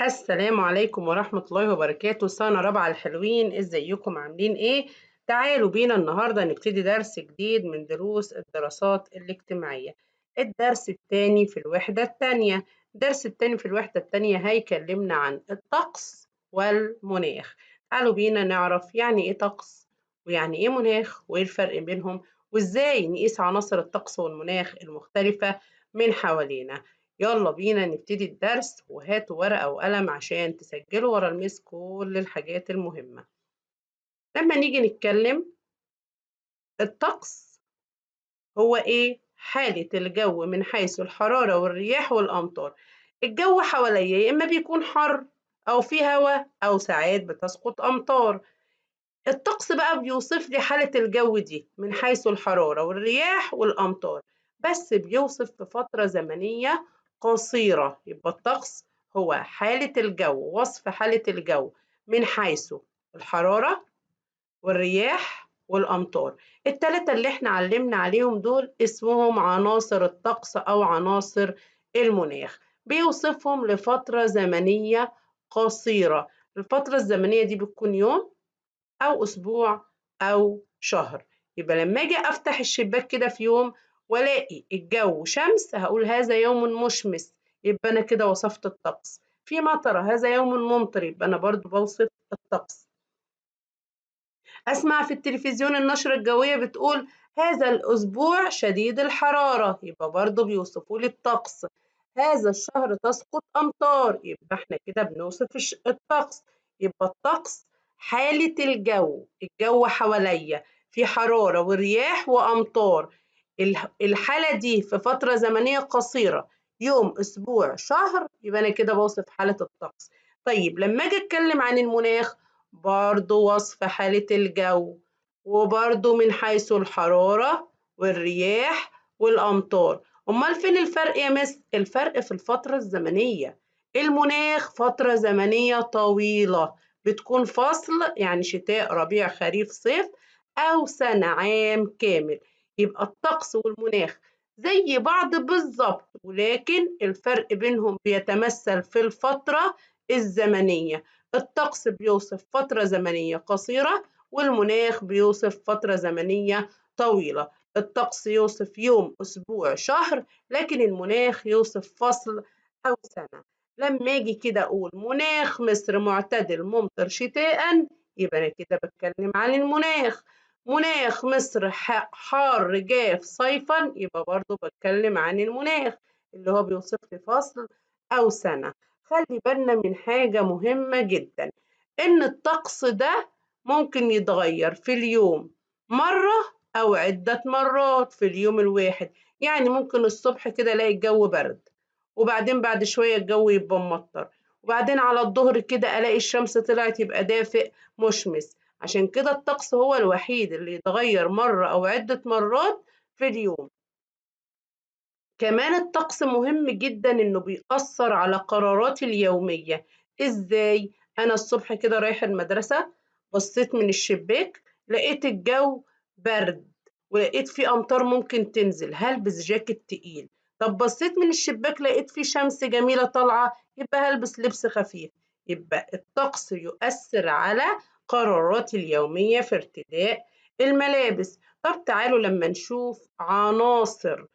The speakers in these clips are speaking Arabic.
السلام عليكم ورحمة الله وبركاته. سنة رابعة الحلوين، ازيكم عاملين ايه؟ تعالوا بينا النهاردة نبتدي درس جديد من دروس الدراسات الاجتماعية. الدرس الثاني في الوحدة الثانية. الدرس الثاني في الوحدة الثانية هيكلمنا عن الطقس والمناخ. تعالوا بينا نعرف يعني ايه طقس ويعني ايه مناخ وايه الفرق بينهم، وازاي نقيس عناصر الطقس والمناخ المختلفة من حوالينا. يلا بينا نبتدي الدرس، وهاتوا ورقة وقلم عشان تسجلوا ورا الميس كل الحاجات المهمة. لما نيجي نتكلم، الطقس هو ايه؟ حالة الجو من حيث الحرارة والرياح والأمطار. الجو حواليا يا إما بيكون حر أو فيه هواء أو ساعات بتسقط أمطار. الطقس بقى بيوصف لي حالة الجو دي من حيث الحرارة والرياح والأمطار، بس بيوصف في فترة زمنية قصيرة. يبقى الطقس هو حالة الجو، وصف حالة الجو من حيث الحرارة والرياح والأمطار. التلاتة اللي احنا علمنا عليهم دول اسمهم عناصر الطقس أو عناصر المناخ. بيوصفهم لفترة زمنية قصيرة. الفترة الزمنية دي بتكون يوم أو أسبوع أو شهر. يبقى لما أجي أفتح الشباك كده في يوم وألاقي الجو شمس، هقول هذا يوم مشمس، يبقى أنا كده وصفت الطقس. في مطرة، هذا يوم ممطر، يبقى أنا برضو بوصف الطقس. أسمع في التلفزيون النشرة الجوية بتقول هذا الأسبوع شديد الحرارة، يبقى برضو بيوصفوا لي الطقس. هذا الشهر تسقط أمطار، يبقى احنا كده بنوصف الطقس. يبقى الطقس حالة الجو، الجو حواليا في حرارة ورياح وأمطار. الحالة دي في فترة زمنية قصيرة، يوم أسبوع شهر، يبقى أنا كده بوصف حالة الطقس. طيب لما أجي أتكلم عن المناخ، برضو وصف حالة الجو، وبرضو من حيث الحرارة والرياح والأمطار. أمال فين الفرق يا مس؟ الفرق في الفترة الزمنية. المناخ فترة زمنية طويلة، بتكون فصل يعني شتاء ربيع خريف صيف، أو سنة عام كامل. يبقى الطقس والمناخ زي بعض بالظبط، ولكن الفرق بينهم بيتمثل في الفترة الزمنية. الطقس بيوصف فترة زمنية قصيرة، والمناخ بيوصف فترة زمنية طويلة. الطقس يوصف يوم أسبوع شهر، لكن المناخ يوصف فصل أو سنة. لما أجي كده أقول مناخ مصر معتدل ممطر شتاء، يبقى أنا كده بتكلم عن المناخ. مناخ مصر حار جاف صيفا، يبقى برضو بتكلم عن المناخ اللي هو بيوصف لي فصل أو سنة. خلي بالنا من حاجة مهمة جدا، إن الطقس ده ممكن يتغير في اليوم مرة أو عدة مرات في اليوم الواحد. يعني ممكن الصبح كده ألاقي الجو برد، وبعدين بعد شوية الجو يبقى ممطر، وبعدين على الظهر كده ألاقي الشمس طلعت يبقى دافئ مشمس. عشان كده الطقس هو الوحيد اللي يتغير مرة أو عدة مرات في اليوم. كمان الطقس مهم جدا إنه بيأثر على قراراتي اليومية. إزاي؟ أنا الصبح كده رايحة المدرسة، بصيت من الشباك لقيت الجو برد، ولقيت فيه أمطار ممكن تنزل، هلبس جاكيت تقيل. طب بصيت من الشباك لقيت فيه شمس جميلة طالعة، يبقى هلبس لبس خفيف. يبقى الطقس يؤثر على قراراتي اليومية في ارتداء الملابس. طب تعالوا لما نشوف عناصر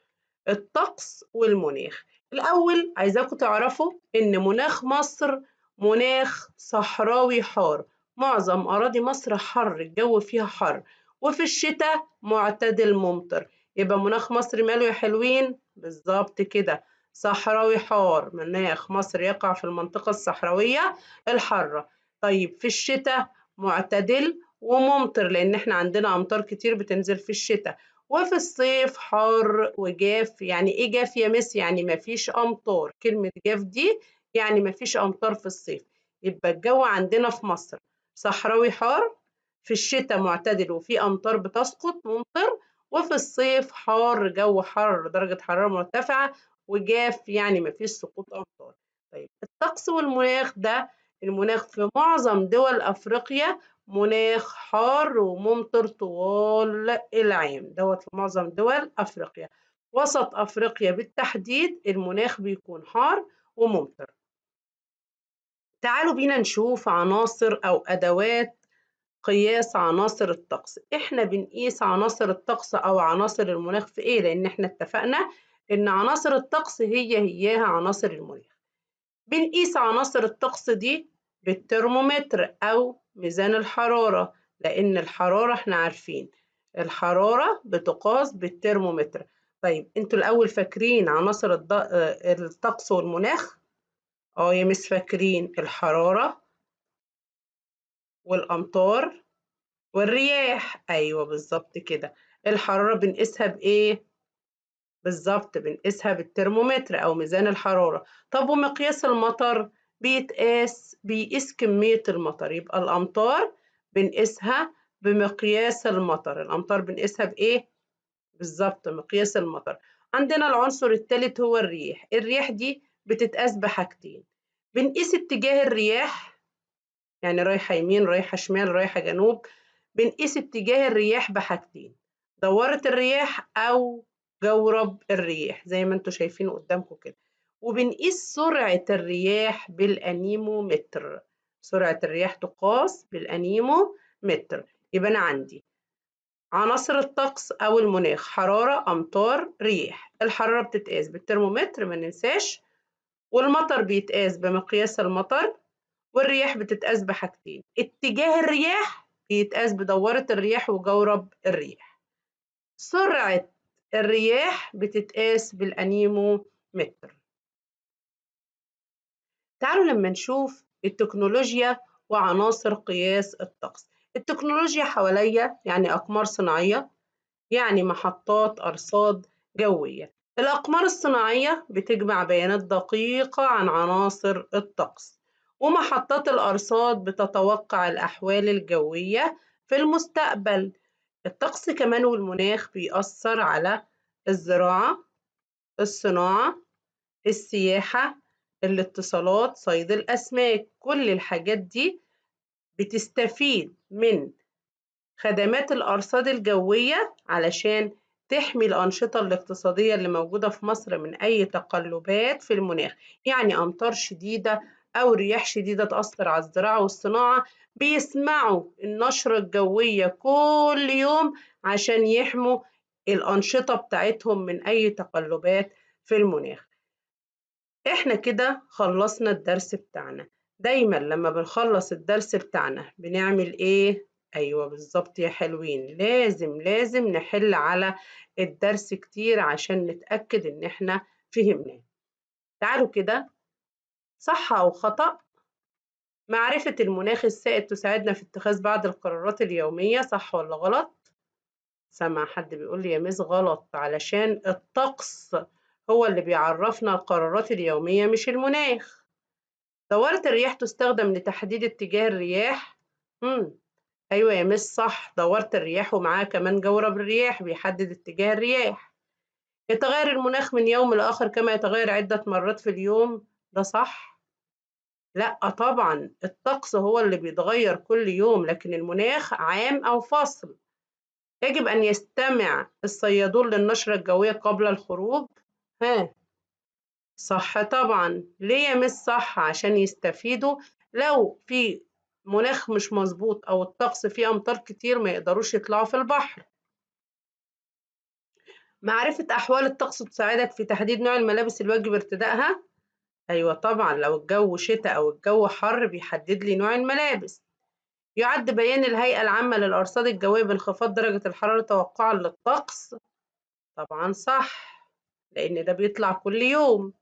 الطقس والمناخ. الأول عايزاكم تعرفوا إن مناخ مصر مناخ صحراوي حار. معظم أراضي مصر حر، الجو فيها حر، وفي الشتاء معتدل ممطر. يبقى مناخ مصر ماله يا حلوين؟ بالظبط كده، صحراوي حار. مناخ مصر يقع في المنطقة الصحراوية الحارة. طيب في الشتاء معتدل وممطر، لأن احنا عندنا أمطار كتير بتنزل في الشتاء. وفي الصيف حار وجاف. يعني ايه جاف يا مس؟ يعني مفيش امطار. كلمة جاف دي يعني مفيش امطار في الصيف. يبقى الجو عندنا في مصر صحراوي حار، في الشتاء معتدل وفي امطار بتسقط ممطر، وفي الصيف حار، جو حر درجة حرارة مرتفعة، وجاف يعني مفيش سقوط امطار. طيب الطقس والمناخ ده، المناخ في معظم دول افريقيا مناخ حار وممطر طوال العام، دوت في معظم دول أفريقيا. وسط أفريقيا بالتحديد المناخ بيكون حار وممطر. تعالوا بينا نشوف عناصر أو أدوات قياس عناصر الطقس. إحنا بنقيس عناصر الطقس أو عناصر المناخ في إيه؟ لأن إحنا اتفقنا إن عناصر الطقس هياها عناصر المناخ. بنقيس عناصر الطقس دي بالترمومتر أو ميزان الحرارة، لأن الحرارة إحنا عارفين الحرارة بتقاس بالترمومتر. طيب انتوا الأول فاكرين عناصر الطقس والمناخ؟ يا مس فاكرين الحرارة والأمطار والرياح. أيوة بالظبط كده. الحرارة بنقيسها بإيه؟ بالظبط بنقيسها بالترمومتر أو ميزان الحرارة. طب ومقياس المطر بيقيس كمية المطر، يبقى الأمطار بنقيسها بمقياس المطر. الأمطار بنقيسها بإيه؟ بالظبط مقياس المطر. عندنا العنصر الثالث هو الرياح. الرياح دي بتتقاس بحاجتين. بنقيس اتجاه الرياح، يعني رايحة يمين رايحة شمال رايحة جنوب. بنقيس اتجاه الرياح بحاجتين: دورة الرياح أو جورب الرياح زي ما انتوا شايفين قدامكم كده. وبنقيس سرعة الرياح بالأنيمومتر. سرعة الرياح تقاس بالأنيمومتر. يبقى أنا عندي عناصر الطقس أو المناخ: حرارة، أمطار، رياح. الحرارة بتتقاس بالترمومتر ما ننساش، والمطر بيتقاس بمقياس المطر، والرياح بتتقاس بحاجتين: اتجاه الرياح بيتقاس بدورة الرياح وجورب الرياح. سرعة الرياح بتتقاس بالأنيمومتر. تعالوا لما نشوف التكنولوجيا وعناصر قياس الطقس. التكنولوجيا حواليا يعني أقمار صناعية، يعني محطات أرصاد جوية. الأقمار الصناعية بتجمع بيانات دقيقة عن عناصر الطقس، ومحطات الأرصاد بتتوقع الأحوال الجوية في المستقبل. الطقس كمان والمناخ بيأثر على الزراعة، الصناعة، السياحة، الاتصالات، صيد الأسماك. كل الحاجات دي بتستفيد من خدمات الأرصاد الجوية علشان تحمي الأنشطة الاقتصادية اللي موجودة في مصر من أي تقلبات في المناخ، يعني أمطار شديدة أو رياح شديدة تأثر على الزراعة والصناعة. بيسمعوا النشرة الجوية كل يوم عشان يحموا الأنشطة بتاعتهم من أي تقلبات في المناخ. إحنا كده خلصنا الدرس بتاعنا. دايما لما بنخلص الدرس بتاعنا بنعمل إيه؟ أيوة بالظبط يا حلوين، لازم نحل على الدرس كتير عشان نتأكد إن إحنا فهمناه. تعالوا كده، صح أو خطأ؟ معرفة المناخ السائد تساعدنا في اتخاذ بعض القرارات اليومية، صح ولا غلط؟ سمع حد بيقول لي يا مس غلط، علشان الطقس هو اللي بيعرفنا القرارات اليومية مش المناخ. دورة الرياح تستخدم لتحديد اتجاه الرياح. أيوة يا مس صح، دورة الرياح ومعاها كمان جورب الرياح بيحدد اتجاه الرياح. يتغير المناخ من يوم لآخر كما يتغير عدة مرات في اليوم، ده صح؟ لأ طبعا، الطقس هو اللي بيتغير كل يوم، لكن المناخ عام أو فصل. يجب أن يستمع الصيادون للنشرة الجوية قبل الخروج. ها، صح طبعا. ليه يا مس صح؟ عشان يستفيدوا لو في مناخ مش مظبوط أو الطقس فيه أمطار كتير ما يقدروش يطلعوا في البحر. معرفة أحوال الطقس تساعدك في تحديد نوع الملابس الواجب ارتدائها. أيوة طبعا، لو الجو شتاء أو الجو حر بيحدد لي نوع الملابس. يعد بيان الهيئة العامة للأرصاد الجوية بانخفاض درجة الحرارة توقعا للطقس. طبعا صح، لأن ده بيطلع كل يوم.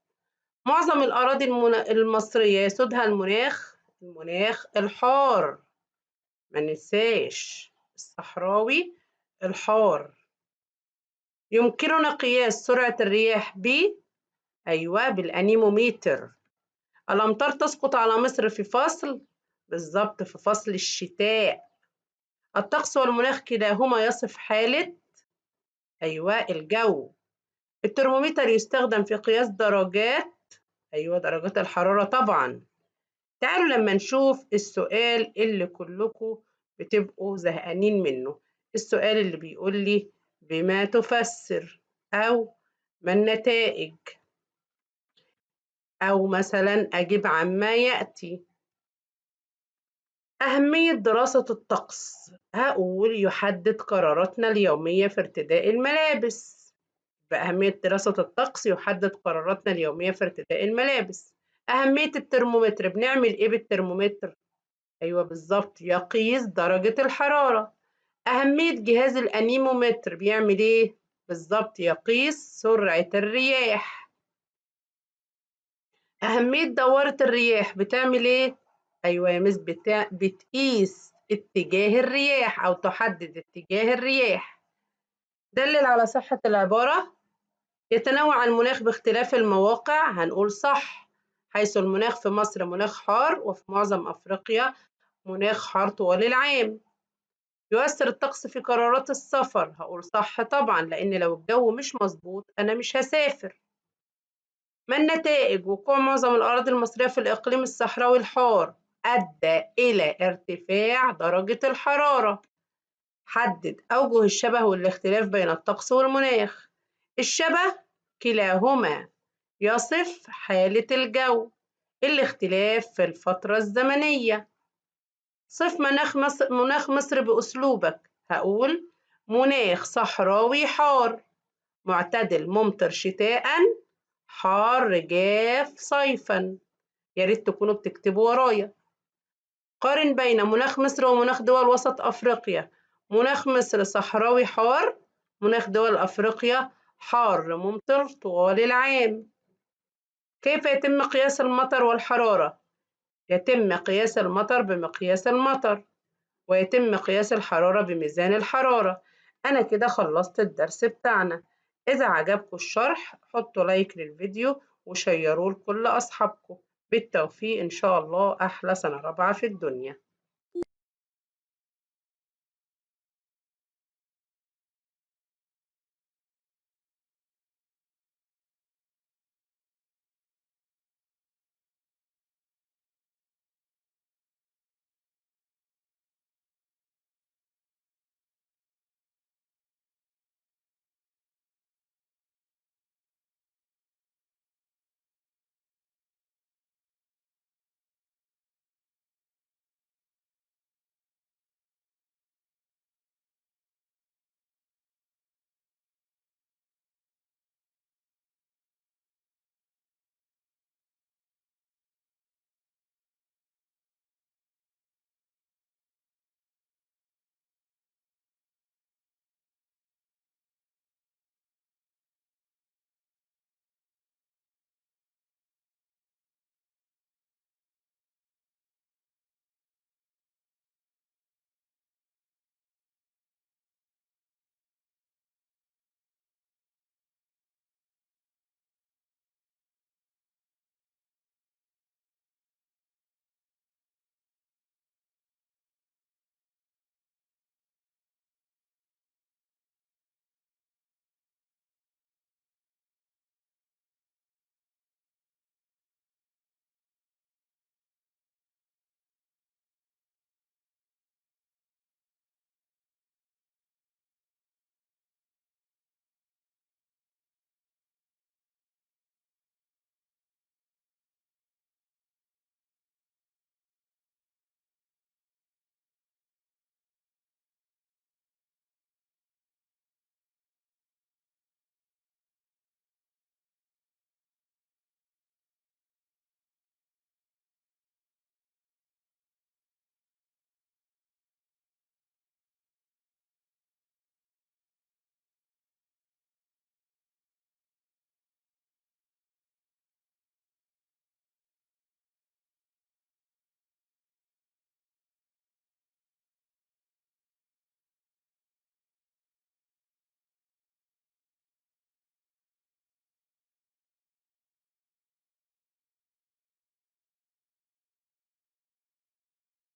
معظم الأراضي المصرية يسودها المناخ الحار، ما ننساش الصحراوي الحار. يمكننا قياس سرعة الرياح أيوة بالأنيموميتر. الأمطار تسقط على مصر في فصل، بالظبط في فصل الشتاء. الطقس والمناخ كلاهما يصف حالة أيوة الجو. الترمومتر يستخدم في قياس أيوة درجات الحرارة طبعا. تعالوا لما نشوف السؤال اللي كلكم بتبقوا زهقانين منه. السؤال اللي بيقول لي بما تفسر، أو ما النتائج، أو مثلا أجب عما يأتي. أهمية دراسة الطقس، هقول يحدد قراراتنا اليومية في ارتداء الملابس. بأهمية دراسة الطقس يحدد قراراتنا اليومية في ارتداء الملابس. أهمية الترمومتر، بنعمل إيه بالترمومتر؟ أيوه بالظبط، يقيس درجة الحرارة. أهمية جهاز الأنيمومتر بيعمل إيه؟ بالظبط، يقيس سرعة الرياح. أهمية دوارة الرياح بتعمل إيه؟ أيوه يا مس، بتقيس اتجاه الرياح أو تحدد اتجاه الرياح. دلل على صحة العبارة. يتنوع المناخ باختلاف المواقع، هنقول صح، حيث المناخ في مصر مناخ حار وفي معظم أفريقيا مناخ حار طوال العام. يؤثر الطقس في قرارات السفر، هقول صح طبعا، لأن لو الجو مش مظبوط أنا مش هسافر. ما النتائج؟ وقوع معظم الأراضي المصرية في الإقليم الصحراوي الحار أدى إلى ارتفاع درجة الحرارة. حدد أوجه الشبه والاختلاف بين الطقس والمناخ. الشبه كلاهما يصف حالة الجو، الاختلاف في الفترة الزمنية. صف مناخ مصر بأسلوبك، هقول مناخ صحراوي حار، معتدل ممطر شتاء، حار جاف صيفا. يا ريت تكونوا بتكتبوا ورايا. قارن بين مناخ مصر ومناخ دول وسط أفريقيا. مناخ مصر صحراوي حار، مناخ دول أفريقيا حار ممطر طوال العام. كيف يتم قياس المطر والحرارة؟ يتم قياس المطر بمقياس المطر، ويتم قياس الحرارة بميزان الحرارة. أنا كده خلصت الدرس بتاعنا. إذا عجبكم الشرح حطوا لايك للفيديو وشيروه لكل أصحابكم. بالتوفيق إن شاء الله، أحلى سنة رابعة في الدنيا.